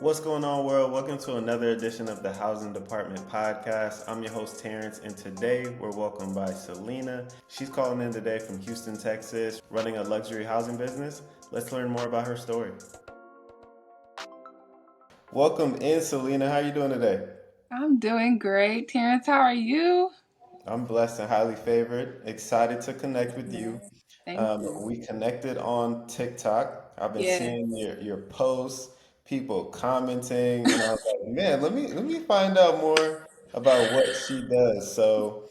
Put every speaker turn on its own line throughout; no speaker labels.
What's going on, world? Welcome to another edition of the Housing Department podcast. I'm your host, Terrence, and today we're welcomed by Selena. She's calling in today from Houston, Texas, running a luxury housing business. Let's learn more about her story. Welcome in, Selena. How are you doing today?
I'm doing great. Terrence, how are you?
I'm blessed and highly favored. Excited to connect with you.
Yes. Thank you.
We connected on TikTok. I've been
Yes.
seeing your posts, people commenting, and I was like, man, let me find out more about what she does. So,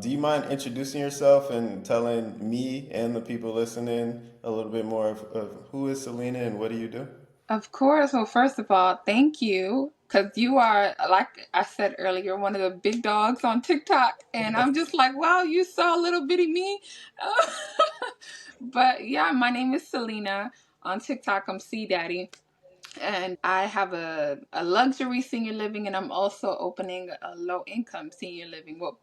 do you mind introducing yourself and telling me and the people listening a little bit more of who is Selena and what do you do?
Of course. Well, first of all, thank you. Because you are, like I said earlier, one of the big dogs on TikTok. And I'm just like, wow, you saw little bitty me. But yeah, my name is Selena. On TikTok, I'm C Daddy. And I have a luxury senior living, and I'm also opening a low income senior living. Well,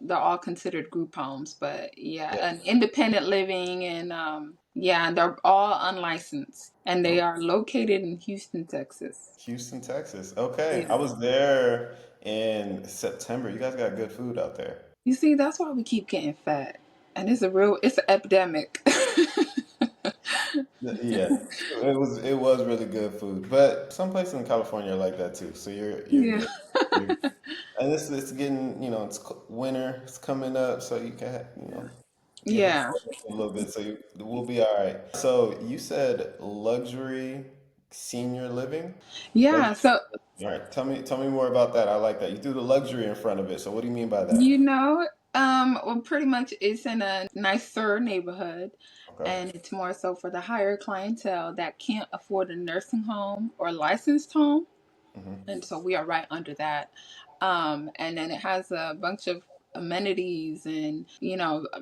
they're all considered group homes, but yeah, an
Yes.
independent living, and yeah, and they're all unlicensed, and they are located in Houston, Texas.
Houston, Texas. Okay. I
Yeah.
was there in September. You guys got good food out there.
You see, that's why we keep getting fat, and it's an epidemic.
Yeah. It was really good food. But some places in California are like that too. So you're
Yeah.
good. You're, and it's getting, it's winter, it's coming up, so you can, get the
Yeah.
cold a little bit, so we'll be all right. So you said luxury senior living?
Yeah.
Luxury.
So
All right, tell me more about that. I like that. You threw the luxury in front of it. So what do you mean by that?
You know, well, pretty much it's in a nicer neighborhood,
Okay.
and it's more so for the higher clientele that can't afford a nursing home or licensed home,
Hmm.
and so we are right under that. And then it has a bunch of amenities, and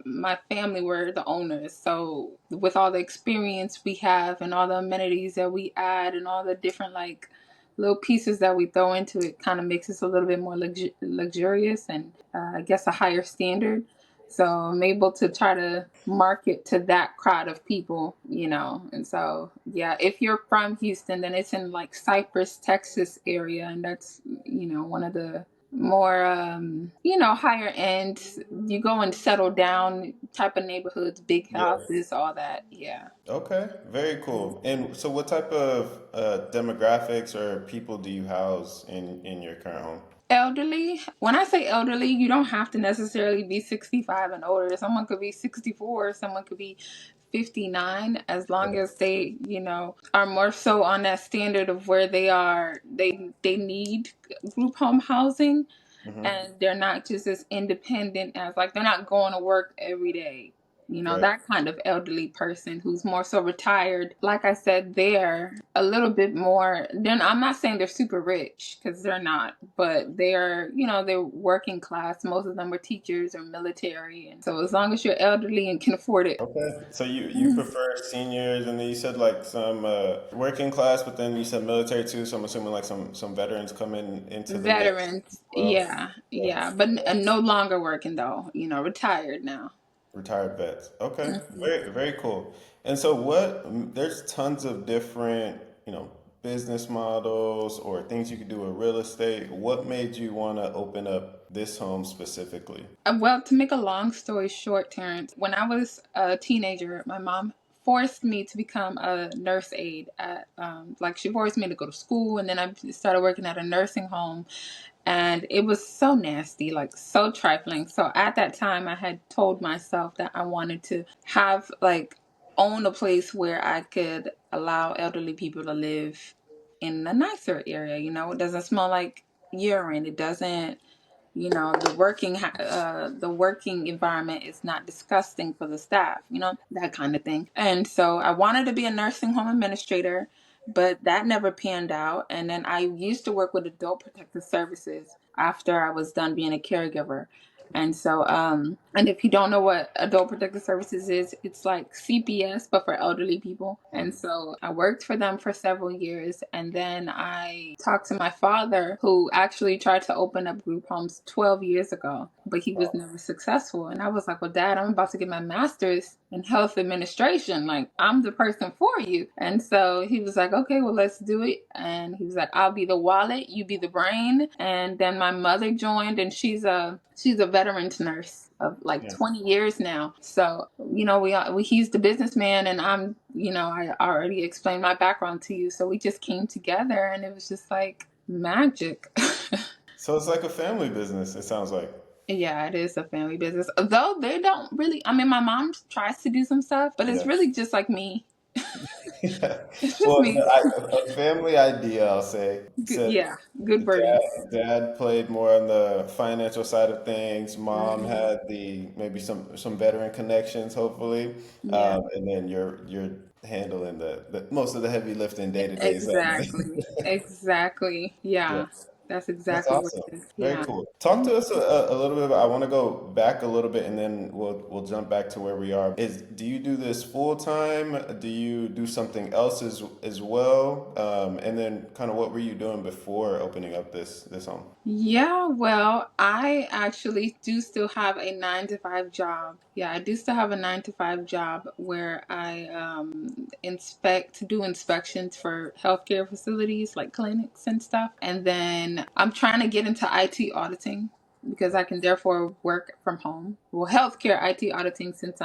my family were the owners, so with all the experience we have and all the amenities that we add and all the different like little pieces that we throw into it, kind of makes us a little bit more luxurious and I guess a higher standard. So I'm able to try to market to that crowd of people, and so yeah, if you're from Houston, then it's in like Cypress, Texas area, and that's one of the more higher end, you go and settle down type of neighborhoods, big
Yeah.
houses, all that. Yeah.
Okay, very cool. And so, what type of demographics or people do you house in your current home?
Elderly. When I say elderly, you don't have to necessarily be 65 and older. Someone could be 64, someone could be 59, as long
Okay.
as they, are more so on that standard of where they are, they need group home housing,
Hmm.
and they're not just as independent as, like, they're not going to work every day.
Right.
That kind of elderly person who's more so retired. Like I said, they're a little bit more. Then I'm not saying they're super rich, because they're not, but they're working class. Most of them are teachers or military, and so as long as you're elderly and can afford it.
Okay. So you prefer seniors, and then you said like some working class, but then you said military too. So I'm assuming like some veterans come into the mix as
Veterans,
well.
yeah, yeah, but no longer working though. Retired now.
Retired vets. Okay,
Mhm.
very very cool. And so there's tons of different, business models or things you could do with real estate. What made you want to open up this home specifically?
Well, to make a long story short, Terrence, when I was a teenager, my mom forced me to become a nurse aide at, like, she forced me to go to school, and then I started working at a nursing home, and it was so nasty, like so trifling. So at that time, I had told myself that I wanted to have, like, own a place where I could allow elderly people to live in a nicer area. It doesn't smell like urine. It doesn't, the working environment is not disgusting for the staff, that kind of thing. And so I wanted to be a nursing home administrator, but that never panned out. And then I used to work with adult protective services after I was done being a caregiver. And so And if you don't know what adult protective services is, it's like CPS, but for elderly people. And so I worked for them for several years. And then I talked to my father, who actually tried to open up group homes 12 years ago, but he was never successful. And I was like, well, Dad, I'm about to get my master's in health administration. Like, I'm the person for you. And so he was like, okay, well, let's do it. And he was like, I'll be the wallet, you be the brain. And then my mother joined, and she's a veterans nurse of like
Yeah.
20 years now. So, we he's the businessman, and I already explained my background to you. So we just came together, and it was just like magic.
So it's like a family business, it sounds like.
Yeah, it is a family business. Though they don't really, I mean, my mom tries to do some stuff, but it's
Yeah.
really just like me.
Yeah.
It's just
Well,
me.
a family idea, I'll say.
Good,
So
yeah, good words.
dad played more on the financial side of things. Mom
Hmm.
had the maybe some veteran connections, hopefully,
Yeah,
and then you're handling the most of the heavy lifting day to day.
exactly. Exactly.
Yeah.
Yeah, that's
That's
exactly what
awesome.
it is.
Very
Yeah.
cool. Talk to us a little bit about, I want to go back a little bit and then we'll jump back to where we are. Do you do this full time? Do you do something else as well? And then kind of what were you doing before opening up this home?
Yeah, well, I actually do still have a 9 to 5 job. Yeah, I do still have a 9 to 5 job where I do inspections for healthcare facilities like clinics and stuff. And then I'm trying to get into IT auditing because I can therefore work from home. Well, healthcare IT auditing since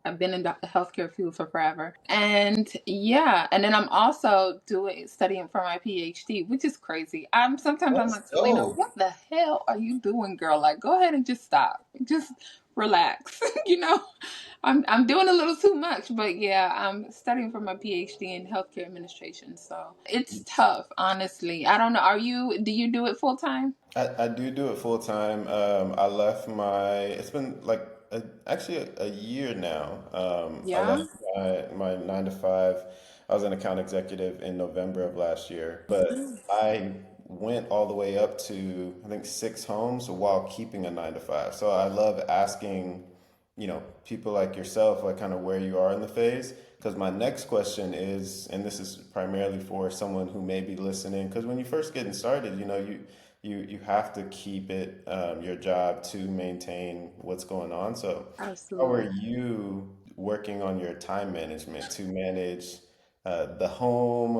I've been in the healthcare field for forever. And yeah, and then I'm also doing studying for my PhD, which is crazy. I'm
Let's
like, Selena,
go.
what the hell are you doing, girl? Like, go ahead and just stop. Just relax. I'm doing a little too much, but yeah, I'm studying for my PhD in healthcare administration. So it's tough, honestly. I don't know. Do you do it full time?
I do it full time. I left it's been like actually a year now. I
Yeah.
left my 9 to 5. I was an account executive in November of last year, but I went all the way up to I think 6 homes while keeping a 9 to 5. So I love asking, people like yourself, like kind of where you are in the phase. Because my next question is, and this is primarily for someone who may be listening, because when you first getting started, you have to keep it your job to maintain what's going on. So how are
Absolutely.
you working on your time management to manage the home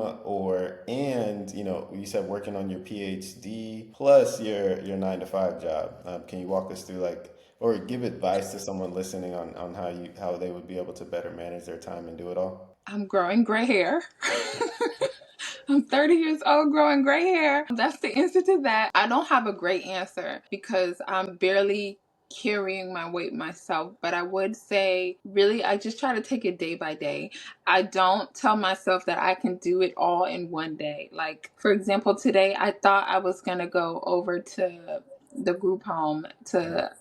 and you said working on your PhD plus your 9 to 5 job. Can you walk us through like or give advice to someone listening on how they would be able to better manage their time and do it all?
I'm growing gray hair. I'm 30 years old growing gray hair. That's the answer to that. I don't have a great answer because I'm barely carrying my weight myself, but I would say really I just try to take it day by day. I don't tell myself that I can do it all in one day. Like for example, today I thought I was going to go over to the group home to,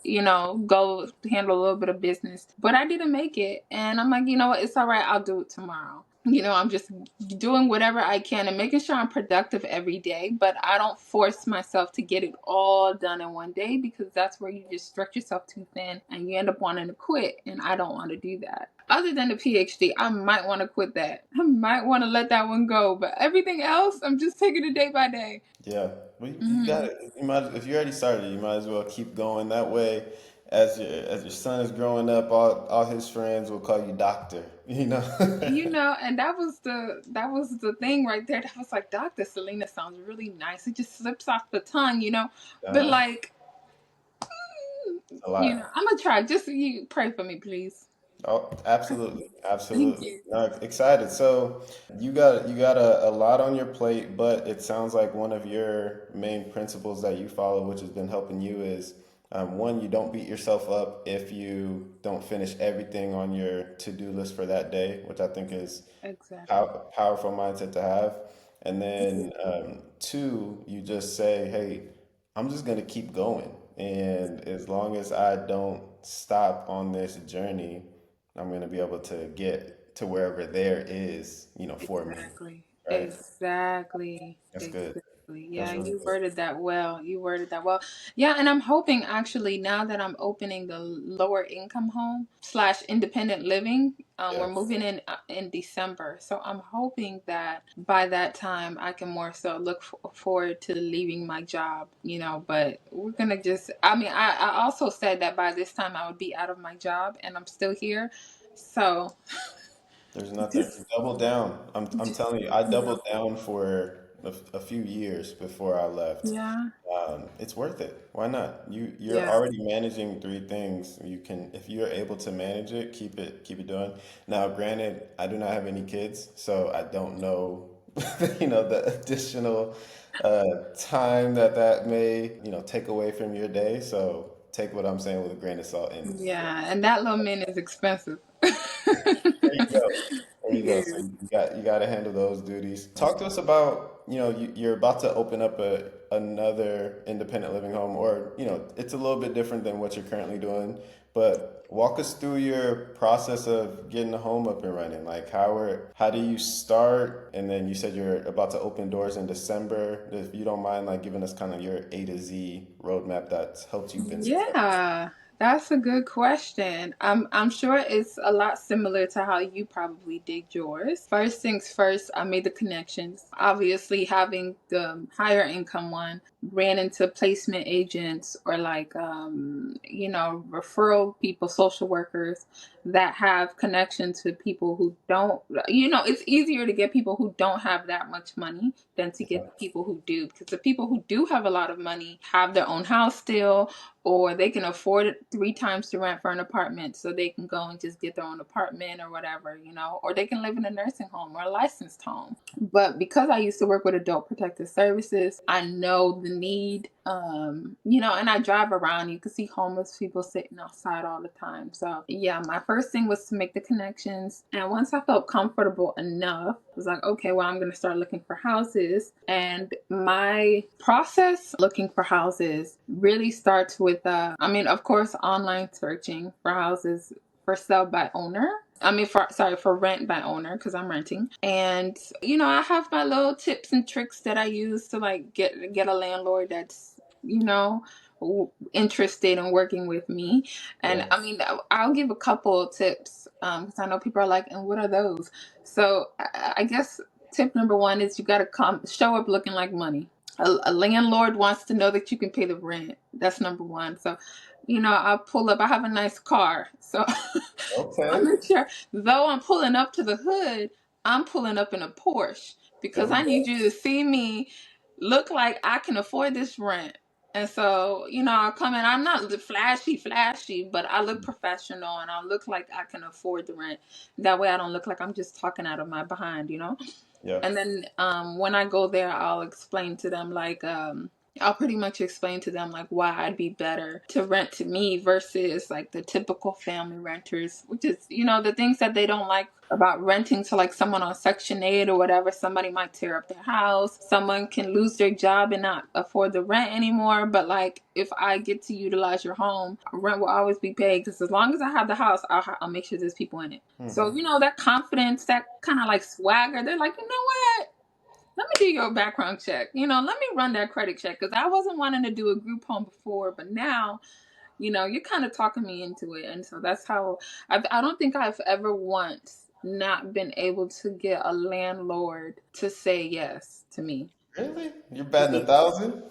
go handle a little bit of business, but I didn't make it. And I'm like, you know what? It's all right. I'll do it tomorrow. I'm just doing whatever I can and making sure I'm productive every day, but I don't force myself to get it all done in one day because that's where you just stretch yourself too thin and you end up wanting to quit. And I don't want to do that. Other than the PhD, I might want to quit that. I might want to let that one go, but everything else, I'm just taking it day by day.
Yeah, well, you got
Hmm.
it. You might, if you already started, you might as well keep going. That way, as your son is growing up, all his friends will call you doctor.
And that was the thing right there. That was like, Dr. Selena sounds really nice. It just slips off the tongue. But
Uh,
like,
a lot.
I'm gonna try. Just you pray for me, please.
Oh, absolutely,
Thank
absolutely.
you.
No, excited. So you got a lot on your plate, but it sounds like one of your main principles that you follow, which has been helping you, is one, you don't beat yourself up if you don't finish everything on your to-do list for that day, which I think is
Exactly.
powerful mindset to have. And then two, you just say, hey, I'm just gonna keep going. And as long as I don't stop on this journey, I'm gonna be able to get to wherever there is, for me.
Exactly.
Right?
Exactly.
That's good.
Exactly. Exactly.
That's
Yeah,
really
you
good.
worded that well. You worded that well. Yeah, and I'm hoping actually now that I'm opening the lower income home slash independent living,
Yeah,
we're moving in December. So I'm hoping that by that time I can more so look forward to leaving my job, but we're gonna just, I mean, I also said that by this time I would be out of my job and I'm still here. So
there's nothing.
just,
Double down. I'm
just,
telling you, I
yeah.
doubled down for a few years before I left.
Yeah.
It's worth it. Why not? You're
Yeah.
already managing three things. You can, if you're able to manage it, keep it doing. Now, granted, I do not have any kids, so I don't know, the additional time that may, take away from your day. So take what I'm saying with a grain of salt. And
Yeah, and that little man is expensive.
there you go. There you go. So
Yeah.
you got to handle those duties. Talk to us about, you're about to open up another independent living home, or it's a little bit different than what you're currently doing. But walk us through your process of getting the home up and running. Like how do you start? And then you said you're about to open doors in December. If you don't mind, like giving us kind of your A to Z roadmap that's helped you been successful.
Yeah, that's a good question. I'm sure it's a lot similar to how you probably did yours. First things first, I made the connections. Obviously, having the higher income one, ran into placement agents or like referral people, social workers that have connections with people who don't. It's easier to get people who don't have that much money than to get the people who do, because the people who do have a lot of money have their own house still, or they can afford it three times the rent for an apartment, so they can go and just get their own apartment or whatever, or they can live in a nursing home or a licensed home. But because I used to work with adult protective services, I know the need, and I drive around. You can see homeless people sitting outside all the time. So yeah, my first thing was to make the connections, and once I felt comfortable enough, I was like, okay, well, I'm going to start looking for houses. And my process looking for houses really starts with, of course, online searching for houses for sale by owner. For rent by owner, because I'm renting. And, I have my little tips and tricks that I use to like get a landlord that's, interested in working with me. And
Yeah.
I'll give a couple of tips, because I know people are like, and what are those? So I guess tip number one is you got to show up looking like money. A landlord wants to know that you can pay the rent. That's number one. So, I'll pull up. I have a nice car. So I
Okay.
make sure, though I'm pulling up to the hood, I'm pulling up in a Porsche,
There
because
we
I need
go.
you to see me look like I can afford this rent. And so, I'll come in. I'm not flashy, but I look professional and I look like I can afford the rent. That way I don't look like I'm just talking out of my behind.
Yeah.
And then when I go there, I'll explain to them like, I'll pretty much explain to them like why I'd be better to rent to me versus like the typical family renters, which is, the things that they don't like about renting to like someone on Section 8 or whatever. Somebody might tear up their house. Someone can lose their job and not afford the rent anymore. But like if I get to utilize your home, rent will always be paid, because as long as I have the house, I'll make sure there's people in it. So,
Hmm.
that confidence, that kind of like swagger, they're like, what? Let me do your background check. Let me run that credit check, because I wasn't wanting to do a group home before, but now, you're kind of talking me into it. And so that's how I don't think I've ever once not been able to get a landlord to say yes to me.
Really? You're batting 1,000?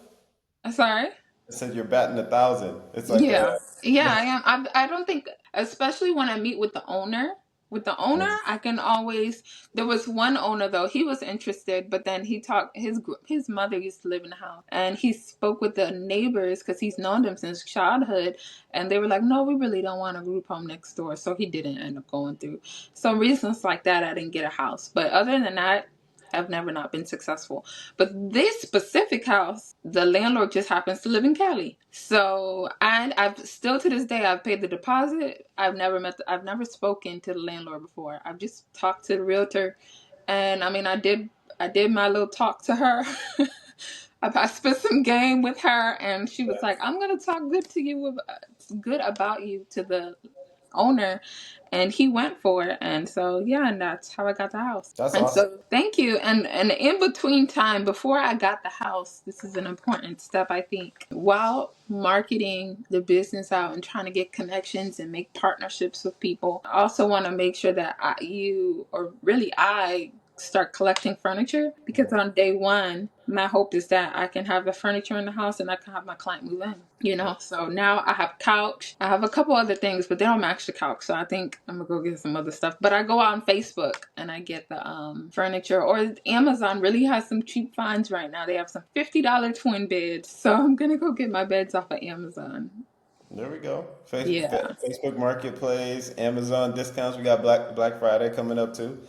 Sorry?
I said you're batting 1,000. It's like a
Yeah. Yeah, I am. I don't think, especially when I meet with the owner. With the owner, I can always. There was one owner though; he was interested, but then he talked. His mother used to live in the house, and he spoke with the neighbors because he's known them since childhood, and they were like, "No, we really don't want a group home next door," so he didn't end up going through. So reasons like that, I didn't get a house. But other than that, I've never not been successful. But this specific house, the landlord just happens to live in Cali. So, and I've still to this day, I've paid the deposit. I've never spoken to the landlord before. I've just talked to the realtor, and I did my little talk to her. I spent some game with her, and she was like, "I'm gonna talk good about you to the owner, and he went for it. And so yeah, and that's how I got the house.
That's
And
awesome.
so thank you. And in between time before I got the house, this is an important step I think. While marketing the business out and trying to get connections and make partnerships with people, I also want to make sure that you, or really I, start collecting furniture, because on day one my hope is that I can have the furniture in the house and I can have my client move in, so now I have couch, I have a couple other things, but they don't match the couch, so I think I'm gonna go get some other stuff. But I go out on Facebook and I get the furniture, or Amazon really has some cheap finds right now. They have some $50 twin beds, so I'm gonna go get my beds off of Amazon.
There we go.
Yeah,
Facebook Marketplace, Amazon discounts. We got Black Friday coming up too.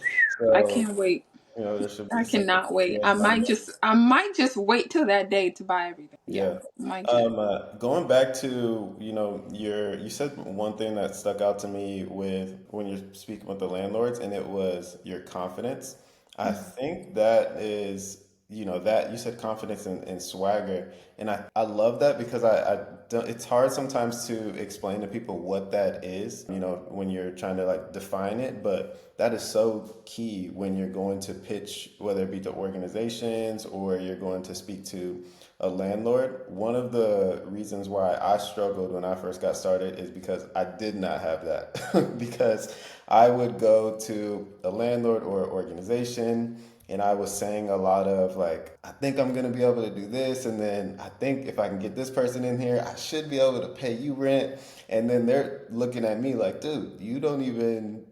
I
So,
can't wait.
there should be
I
some
cannot wait.
deals lined up.
I might just wait till that day to buy everything. Yeah,
Yeah.
might just.
Going back to, you said one thing that stuck out to me with when you're speaking with the landlords, and it was your confidence. I think that is, that you said confidence and swagger. And I love that because I don't, it's hard sometimes to explain to people what that is, when you're trying to like define it, but that is so key when you're going to pitch, whether it be to organizations or you're going to speak to a landlord. One of the reasons why I struggled when I first got started is because I did not have that. Because I would go to a landlord or organization and I was saying a lot of like, I think I'm gonna be able to do this, and then I think if I can get this person in here, I should be able to pay you rent. And then they're looking at me like, dude, you don't even,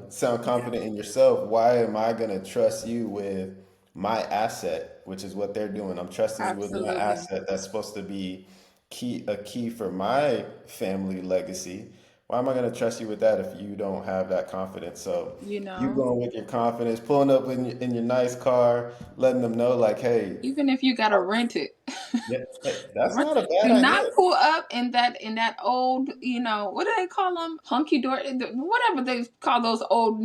sound
Yeah,
confident in yourself. Why am I gonna trust you with my asset, which is what they're doing? I'm trusting you with my
absolutely.
asset that's supposed to be a key for my family legacy. Why am I going to trust you with that if you don't have that confidence? So
You
you
know,
going with your confidence, pulling up in your nice car, letting them know like, hey,
even if you gotta rent it.
yeah, hey, that's
Right.
not a
Do
bad idea.
not pull up in that old, what do they call them? Hunky door, whatever they call those old,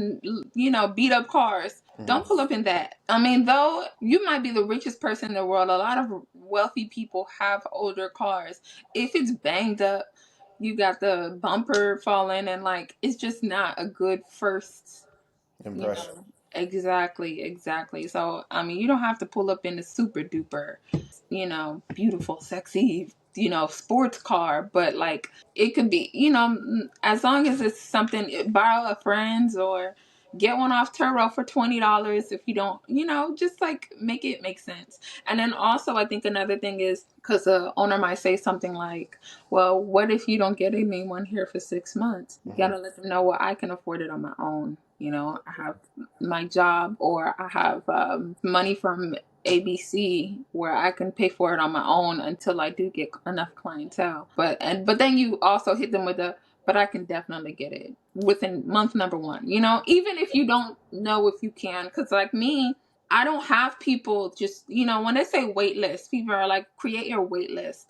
beat up cars. Don't pull up in that. I mean, though you might be the richest person in the world, a lot of wealthy people have older cars. If it's banged up, you got the bumper falling, and like it's just not a good first. You
Impression.
know, exactly, exactly. So, I mean, you don't have to pull up in the super duper, beautiful, sexy, sports car, but like it could be, as long as it's something, borrow a friend's or get one off Turo for $20 if you don't, just like make it make sense. And then also, I think another thing is because the owner might say something like, well, what if you don't get anyone here for 6 months? You
Hmm.
gotta let them know, well, I can afford it on my own. I have my job, or I have money from ABC where I can pay for it on my own until I do get enough clientele. But then you also hit them with but I can definitely get it within month number one. Even if you don't know if you can, because like me, I don't have people just, when they say wait list, people are like, create your wait list.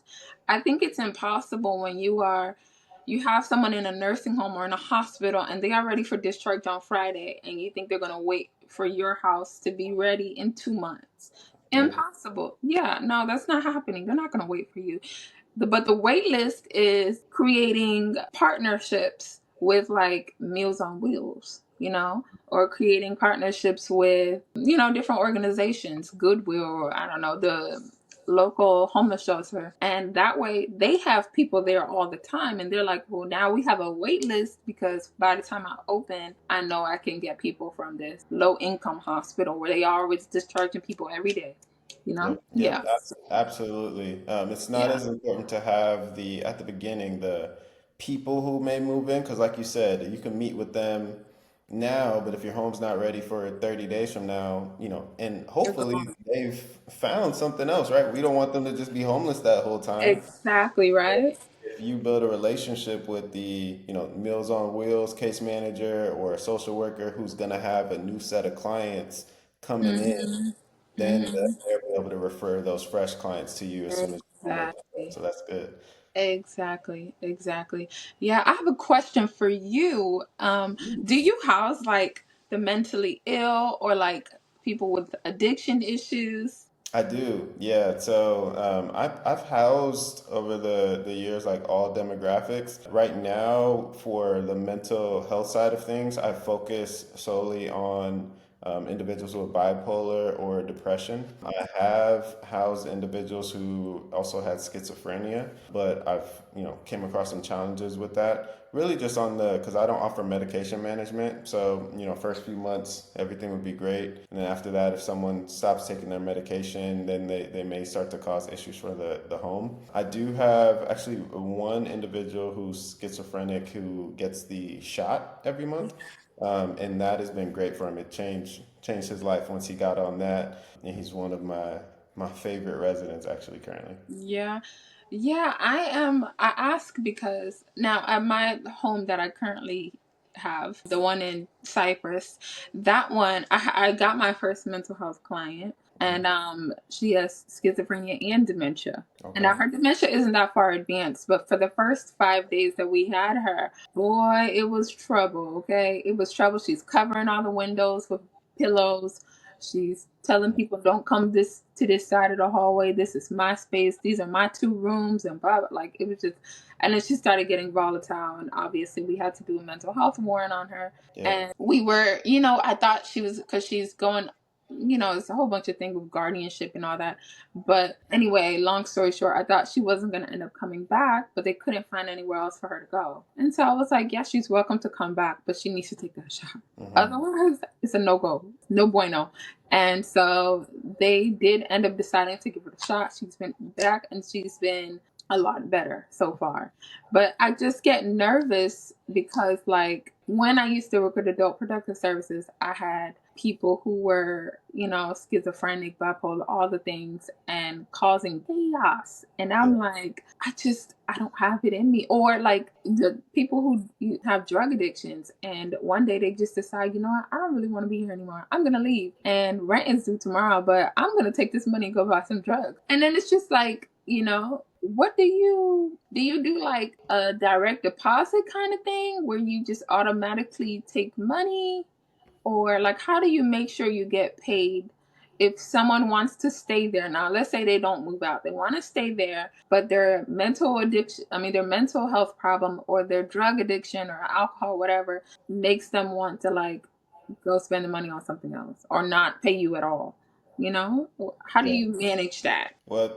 I think it's impossible when you have someone in a nursing home or in a hospital and they are ready for discharge on Friday, and you think they're going to wait for your house to be ready in 2 months.
Nope.
Impossible. Yeah, no, that's not happening. They're not going to wait for you. But the wait list is creating partnerships with like Meals on Wheels, or creating partnerships with, different organizations, Goodwill, or I don't know, the local homeless shelter. And that way they have people there all the time. And they're like, well, now we have a wait list because by the time I open, I know I can get people from this low income hospital where they are always discharging people every day,
Yep, yep,
Yeah.
absolutely. It's not
Yeah.
as important to have at the beginning, the people who may move in, because like you said, you can meet with them now, but if your home's not ready for 30 days from now, and
They're
hopefully
gone.
they've found something else, right? We don't want them to just be homeless that whole time.
Exactly right.
If you build a relationship with the, Meals on Wheels case manager or a social worker who's gonna have a new set of clients coming in,
Mm-hmm.
then
Mm-hmm.
they'll be able to refer those fresh clients to you as soon as your home opens up.
Exactly.
So that's good.
Exactly. Exactly. Yeah, I have a question for you. Do you house like the mentally ill or like people with addiction issues?
I do, yeah. So I've housed over the years like all demographics. Right now, for the mental health side of things, I focus solely on individuals with bipolar or depression. I have housed individuals who also had schizophrenia, but I've came across some challenges with that. Really, just on the because I don't offer medication management, so first few months everything would be great, and then after that, if someone stops taking their medication, then they may start to cause issues for the home. I do have actually one individual who's schizophrenic who gets the shot every month, and that has been great for him. It changed his life once he got on that, and he's one of my favorite residents actually currently.
Yeah. Yeah, I am. I ask because now at my home that I currently have, the one in Cyprus, that one, I got my first mental health client, and she has schizophrenia and dementia. And
Okay.
now her dementia isn't that far advanced, but for the first 5 days that we had her, boy, it was trouble, okay? It was trouble. She's covering all the windows with pillows. She's telling people, "Don't come this to this side of the hallway. This is my space. These are my two rooms," and blah, blah. Like it was just, and then she started getting volatile, and obviously we had to do a mental health warrant on her.
Yeah.
And we were, I thought she was because she's going. It's a whole bunch of things with guardianship and all that. But anyway, long story short, I thought she wasn't going to end up coming back, but they couldn't find anywhere else for her to go. And so I was like, yeah, she's welcome to come back, but she needs to take that shot.
Hmm.
Otherwise, it's a no go, no bueno. And so they did end up deciding to give her a shot. She's been back and she's been a lot better so far. But I just get nervous because, like, when I used to work at Adult Protective Services, I had people who were, schizophrenic, bipolar, all the things, and causing chaos. And
Yeah.
I'm like, I don't have it in me. Or like the people who have drug addictions, and one day they just decide, what, I don't really want to be here anymore. I'm gonna leave, and rent is due tomorrow, but I'm gonna take this money and go buy some drugs. And then it's just like, what do you do like a direct deposit kind of thing where you just automatically take money, or like how do you make sure you get paid if someone wants to stay there? Now let's say they don't move out, they want to stay there, but their mental addiction, their mental health problem or their drug addiction or alcohol, whatever, makes them want to like go spend the money on something else or not pay you at all. How do
Yeah.
you manage that?
Well,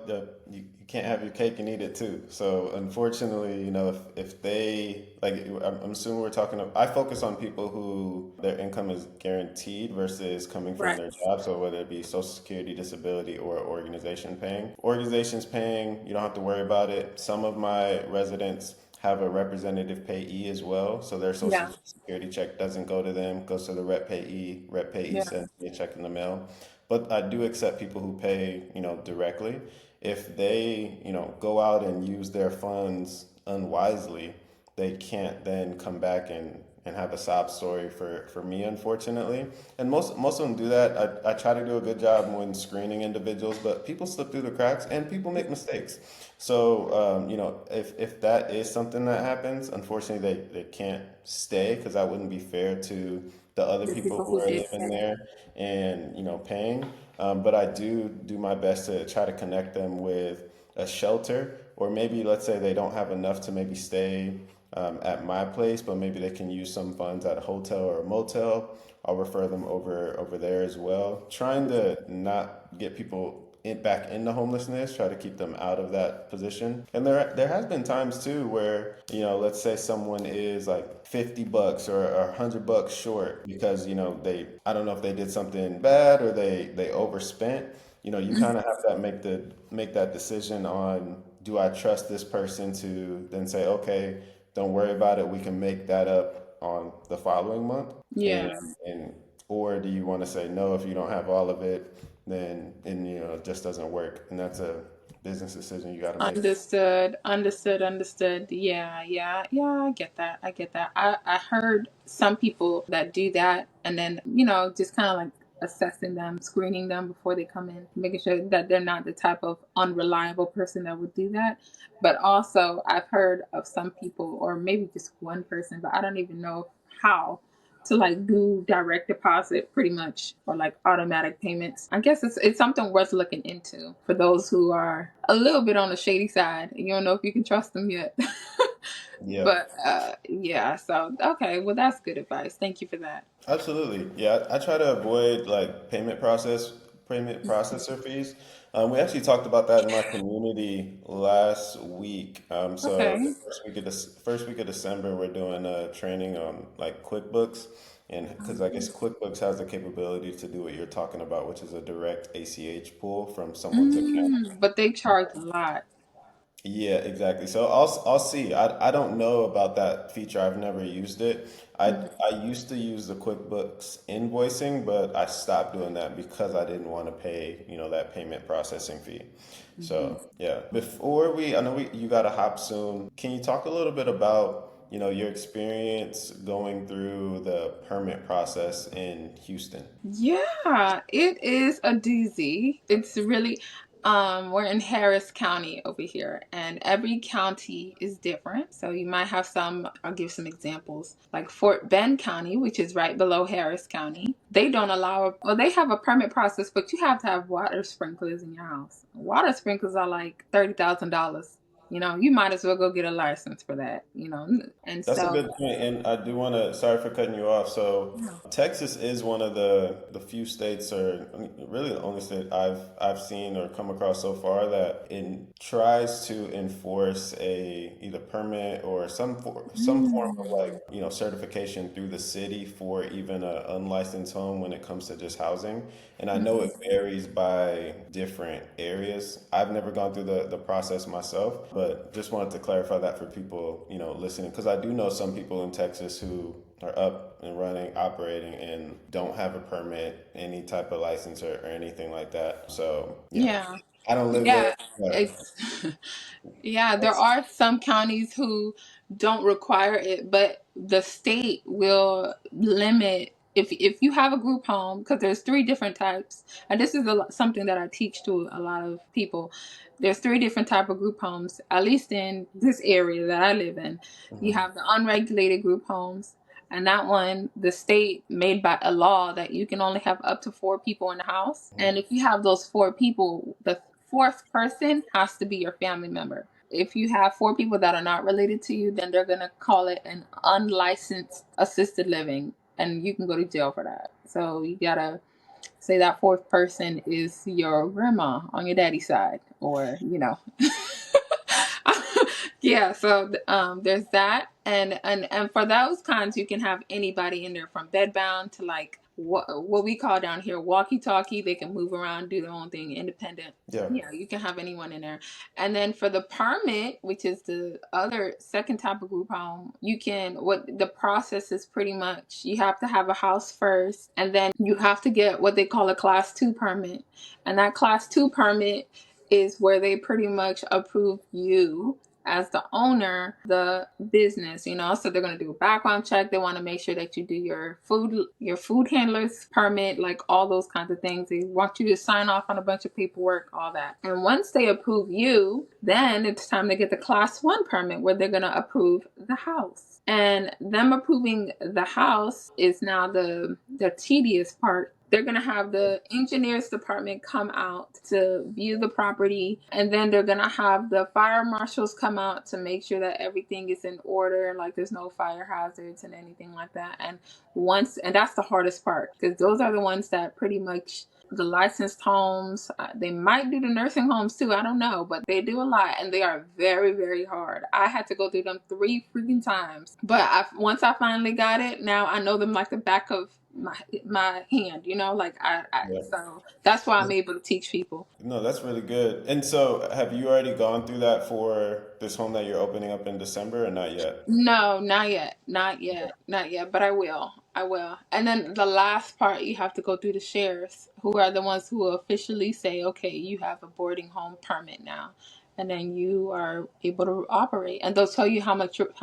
you can't have your cake and eat it too. So unfortunately, if they like, I'm assuming we're talking. I focus on people who their income is guaranteed versus coming from
Right.
their job. So whether it be Social Security, disability, or organization paying. Organizations paying, you don't have to worry about it. Some of my residents have a representative payee as well, so their Social
Yeah.
Security check doesn't go to them, goes to the rep payee. Rep payee
Yeah.
sends me a check in the mail. But I do accept people who pay, directly. If they, go out and use their funds unwisely, they can't then come back and have a sob story for me, unfortunately. And most of them do that. I try to do a good job when screening individuals, but people slip through the cracks and people make mistakes. So, if that is something that happens, unfortunately, they can't stay because that wouldn't be fair to the other
The
people
people
who
who
are
did
living
stay.
there and paying. But I do my best to try to connect them with a shelter, or maybe let's say they don't have enough to maybe stay at my place, but maybe they can use some funds at a hotel or a motel. I'll refer them over there as well. Trying to not get people back into homelessness, try to keep them out of that position. And there has been times too where, let's say someone is like $50 or $100 short because, I don't know if they did something bad or they overspent. You kind of have to make that decision on, do I trust this person to then say, okay, don't worry about it, we can make that up on the following month, and
Yeah.
and or do you want to say no, if you don't have all of it, then and it just doesn't work, and that's a business decision you got to make.
Understood, understood, understood. Yeah, yeah, yeah, I get that. I get that. I heard some people that do that and then, just kind of like assessing them, screening them before they come in, making sure that they're not the type of unreliable person that would do that. But also, I've heard of some people, or maybe just one person, but I don't even know how, to like do direct deposit pretty much, or like automatic payments. I guess it's something worth looking into for those who are a little bit on the shady side. You don't know if you can trust them yet.
Yeah.
But yeah, so okay, well that's good advice. Thank you for that.
Absolutely. Yeah, I try to avoid like payment processor fees. We actually talked about that in my community last week. So the
Okay.
first week of December, we're doing a training on like QuickBooks, and because I guess QuickBooks has the capability to do what you're talking about, which is a direct ACH pull from someone's account.
But they charge a lot.
Yeah, exactly. So I'll see. I don't know about that feature. I've never used it. I used to use the QuickBooks invoicing, but I stopped doing that because I didn't want to pay, that payment processing fee.
Mhm.
So, yeah. I know you got to hop soon. Can you talk a little bit about, your experience going through the permit process in Houston?
Yeah, it is a doozy. It's really, we're in Harris County over here, and every county is different. So you might have some, I'll give some examples. Like Fort Bend County, which is right below Harris County, they don't allow, well, they have a permit process, but you have to have water sprinklers in your house. Water sprinklers are like $30,000. You might as well go get a license for that, and
That's a
so,
good point, and I do want to. Sorry for cutting you off. So,
yeah.
Texas is one of the few states, or I mean, really the only state I've seen or come across so far that tries to enforce a either permit or some form of like
Mm.
certification through the city for even an unlicensed home when it comes to just housing. And I know it
Mhm.
varies by different areas. I've never gone through the process myself, but just wanted to clarify that for people, listening, because I do know some people in Texas who are up and running, operating, and don't have a permit, any type of license or anything like that. So,
Yeah.
I don't live there,
Yeah,
but
it's yeah, there are some counties who don't require it, but the state will limit if you have a group home, because there's three different types, and this is something that I teach to a lot of people. There's three different type of group homes, at least in this area that I live in. You
mhm,
have the unregulated group homes, and that one, the state made by a law that you can only have up to four people in the house. And if you have those four people, the fourth person has to be your family member. If you have four people that are not related to you, then they're going to call it an unlicensed assisted living, and you can go to jail for that. So you got to say that fourth person is your grandma on your daddy's side, or yeah. So there's that, and for those kinds, you can have anybody in there from bedbound to like what we call down here walkie-talkie. They can move around, do their own thing, independent.
yeah,
Yeah, you can have anyone in there. And then for the permit, which is the other second type of group home, you can, what the process is pretty much, you have to have a house first, and then you have to get what they call a class 2 permit. And that class 2 permit is where they pretty much approve you as the owner, the business, so they're going to do a background check. They want to make sure that you do your food handlers permit, like all those kinds of things. They want you to sign off on a bunch of paperwork, all that. And once they approve you, then it's time to get the class 1 permit, where they're going to approve the house. And them approving the house is now the tedious part. They're going to have the engineers department come out to view the property, and then they're going to have the fire marshals come out to make sure that everything is in order, like there's no fire hazards and anything like that. And that's the hardest part, because those are the ones that pretty much, the licensed homes, they might do the nursing homes too, I don't know, but they do a lot, and they are very, very hard. I had to go through them 3 freaking times, but once I finally got it, now I know them like the back of my hand, like
yeah.
so that's why I'm able to teach people.
No, that's really good. And so, have you already gone through that for this home that you're opening up in December, or not yet?
No, not yet. Not yet. Not yet. But I will. I will. And then the last part, you have to go through the sheriffs, who are the ones who officially say, okay, you have a boarding home permit now. And then you are able to operate. And they'll tell you how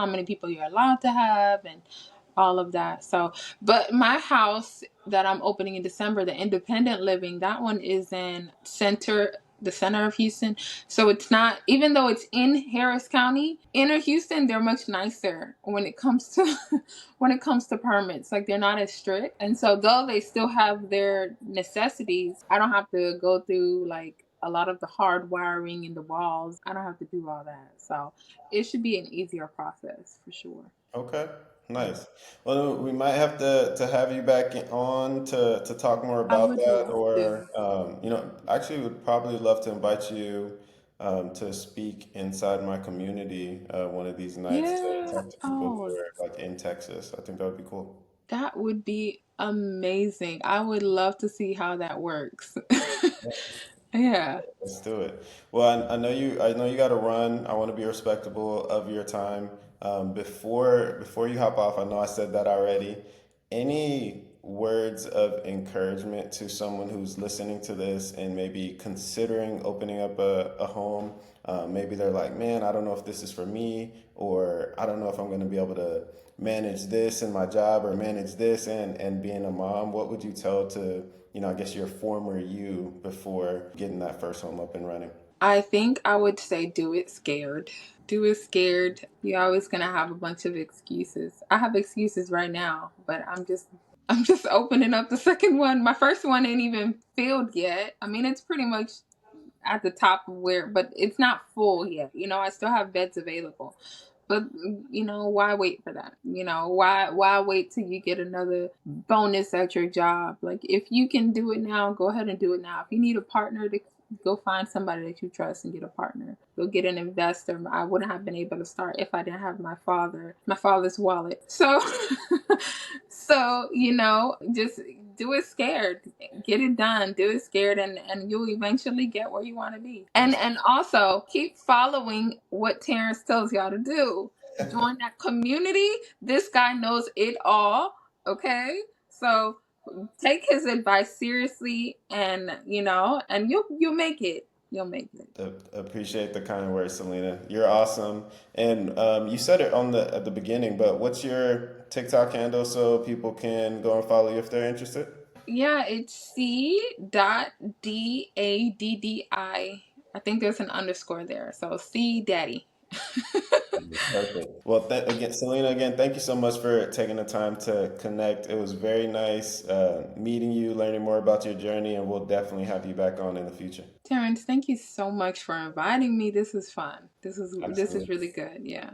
many people you're allowed to have, and all of that. So, but my house that I'm opening in December, the independent living, that one is in center. the center of Houston. So it's not, even though it's in Harris County, inner Houston, they're much nicer when it comes to when it comes to permits. Like they're not as strict. And so though they still have their necessities, I don't have to go through like a lot of the hard wiring in the walls. I don't have to do all that. So it should be an easier process for sure.
Okay, nice. Well, we might have to have you back on to talk more
I
about
would
that,
love
or
to.
actually would probably love to invite you to speak inside my community one of these nights to
Yeah.
talk to people who
Oh,
are like in Texas. I think that would be cool.
that would be amazing. I would love to see how that works. Yeah.
Let's do it. Well, I know you. I know you got to run. I want to be respectable of your time. Before you hop off, I know I said that already. Any words of encouragement to someone who's listening to this and maybe considering opening up a home? Maybe they're like, man, I don't know if this is for me, or I don't know if I'm going to be able to manage this in my job or manage this and being a mom. What would you tell to, I guess your former you before getting that first home up and running?
I think I would say do it scared. Do it scared. You're always gonna have a bunch of excuses. I have excuses right now, but I'm just opening up the second one. My first one ain't even filled yet. I mean, it's pretty much at the top of where, but it's not full yet. I still have beds available. But why wait for that? Why wait till you get another bonus at your job? Like if you can do it now, go ahead and do it now. If you need a partner, to go find somebody that you trust and get a partner. Go get an investor. I wouldn't have been able to start if I didn't have my father's wallet. So so, just do it scared. Get it done. Do it scared, and you'll eventually get where you want to be. And also keep following what Terrence tells y'all to do. Join that community. This guy knows it all. Okay? So take his advice seriously, and you'll make it. You'll make it.
Appreciate the kind words, Selena. You're awesome. And you said it on the at the beginning, but what's your TikTok handle so people can go and follow you if they're interested?
Yeah, it's C.Daddi. I think there's an underscore there. So C Daddy.
Perfect. Well, again, Selena, again, thank you so much for taking the time to connect. It was very nice meeting you, learning more about your journey, and we'll definitely have you back on in the future.
Terrence, thank you so much for inviting me. This is fun. This is
Absolutely.
really good. Yeah.